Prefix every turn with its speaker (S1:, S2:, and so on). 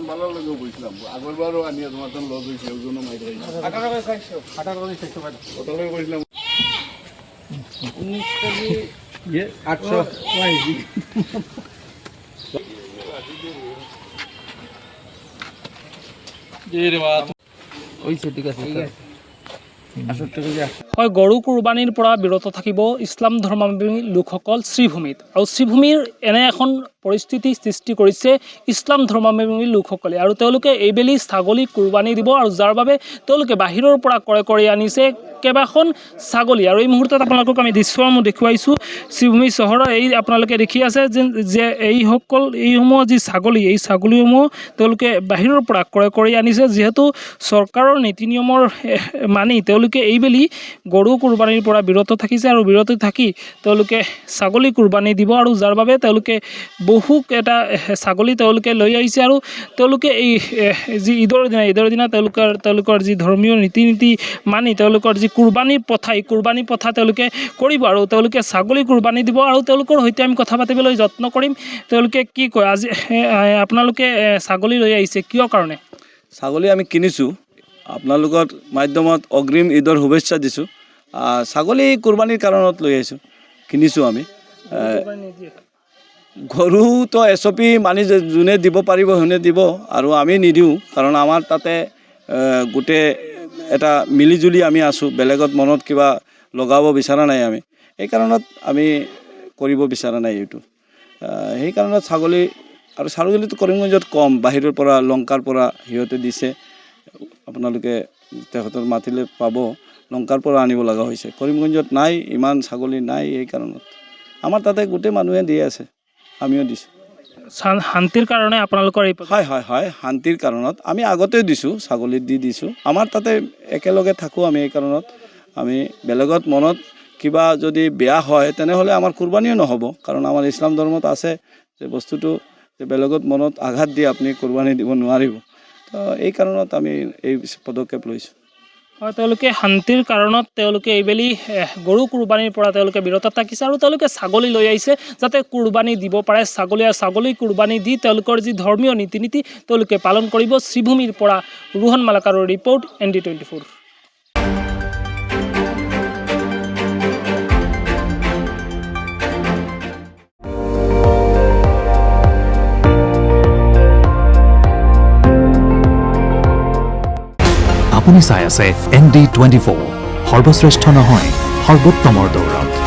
S1: ভালো লাগে বুঝলাম আগরবারও আনিয়ে তোমার তো লস হয়েছে ওই জন্য মাইর বলছিলাম
S2: 19 কেজি
S1: 800
S3: হয় গৰু কুৰবানীৰ পৰা বিৰত থাকিব ইছলাম ধৰ্মাৱলম্বী লোকসকল শ্ৰীভূমিত আৰু শ্ৰীভূমিৰ এনে এখন পৰিস্থিতি সৃষ্টি কৰিছে ইছলাম ধৰ্মাৱলম্বী লোকসকলে আৰু তেওঁলোকে এইবেলি ছাগলী কুৰবানী দিব আৰু যাৰ বাবে তেওঁলোকে বাহিৰৰ পৰা ক্ৰয় কৰি আনিছে কেইবাখন ছাগলী আৰু এই মুহূৰ্তত আপোনালোকক আমি দৃশ্যসমূহ দেখুৱাইছোঁ শ্ৰীভূমি চহৰৰ এই আপোনালোকে দেখি আছে যে এইসমূহ যি ছাগলী এই ছাগলীসমূহ তেওঁলোকে বাহিৰৰ পৰা ক্ৰয় কৰি আনিছে যিহেতু চৰকাৰৰ নীতি নিয়মৰ মানি তেওঁলোকে এইবেলি গৰু কুৰবানীৰ পৰা বিৰত থাকিছে আৰু বিৰত থাকি তেওঁলোকে ছাগলী কুৰবানী দিব আৰু যাৰ বাবে তেওঁলোকে বহু এটা ছাগলী তেওঁলোকে লৈ আহিছে আৰু তেওঁলোকে এই যি ঈদৰ দিনা তেওঁলোকৰ যি ধৰ্মীয় ৰীতি নীতি মানি তেওঁলোকৰ যি কুৰবানী প্ৰথা তেওঁলোকে কৰিব আৰু তেওঁলোকে ছাগলী কুৰবানী দিব আৰু তেওঁলোকৰ সৈতে আমি কথা পাতিবলৈ যত্ন কৰিম তেওঁলোকে কি কয় আজি আপোনালোকে ছাগলী লৈ আহিছে কিয় কাৰণে
S4: ছাগলী আমি কিনিছোঁ আপোনালোকৰ মাধ্যমত অগ্ৰিম ঈদৰ শুভেচ্ছা দিছোঁ ছাগলী কুৰবানীৰ কাৰণত লৈ আহিছোঁ কিনিছোঁ আমি গৰুটো SOP মানি যোনে দিব পাৰিব সিনে দিব আৰু আমি নিদিওঁ কাৰণ আমাৰ তাতে গোটেই এটা মিলিজুলি আমি আছোঁ বেলেগত মনত কিবা লগাব বিচৰা নাই আমি এই কাৰণত আমি কৰিব বিচৰা নাই এইটো সেই কাৰণত ছাগলী আৰু ছাগলীটো কৰিমগঞ্জত কম বাহিৰৰ পৰা লংকাৰ পৰা সিহঁতে দিছে আপোনালোকে তেখেতৰ মাতিলে পাব লংকাৰ পৰা আনিব লগা হৈছে কৰিমগঞ্জত নাই ইমান ছাগলী নাই এই কাৰণত আমাৰ তাতে গোটেই মানুহে দি আছে আমিও দিছোঁ
S3: শান্তিৰ কাৰণে আপোনালোকৰ এই
S4: হয় শান্তিৰ কাৰণত আমি আগতেও দিছোঁ ছাগলী দিছোঁ আমাৰ তাতে একেলগে থাকোঁ আমি এই কাৰণত আমি বেলেগত মনত কিবা যদি বেয়া হয় তেনেহ'লে আমাৰ কুৰবানীও নহ'ব কাৰণ আমাৰ ইছলাম ধৰ্মত আছে যে বস্তুটো যে বেলেগত মনত আঘাত দি আপুনি কুৰবানী দিব নোৱাৰিব তো এই কাৰণত আমি এই পদক্ষেপ লৈছোঁ
S3: হয় তেওঁলোকে শান্তিৰ কাৰণত তেওঁলোকে এইবেলি গৰু কুৰবানীৰ পৰা তেওঁলোকে বিৰত থাকিছে আৰু তেওঁলোকে ছাগলী লৈ আহিছে যাতে কুৰবানী দিব পাৰে ছাগলী কুৰবানী দি তেওঁলোকৰ যি ধৰ্মীয় নীতি নীতি তেওঁলোকে পালন কৰিব শ্ৰীভূমিৰ পৰা ৰোহন মালাকাৰৰ ৰিপৰ্ট ND24
S5: আপুনি চাই আছে ND24 সৰ্বশ্ৰেষ্ঠ নহয় সৰ্বোত্তমৰ দৌৰত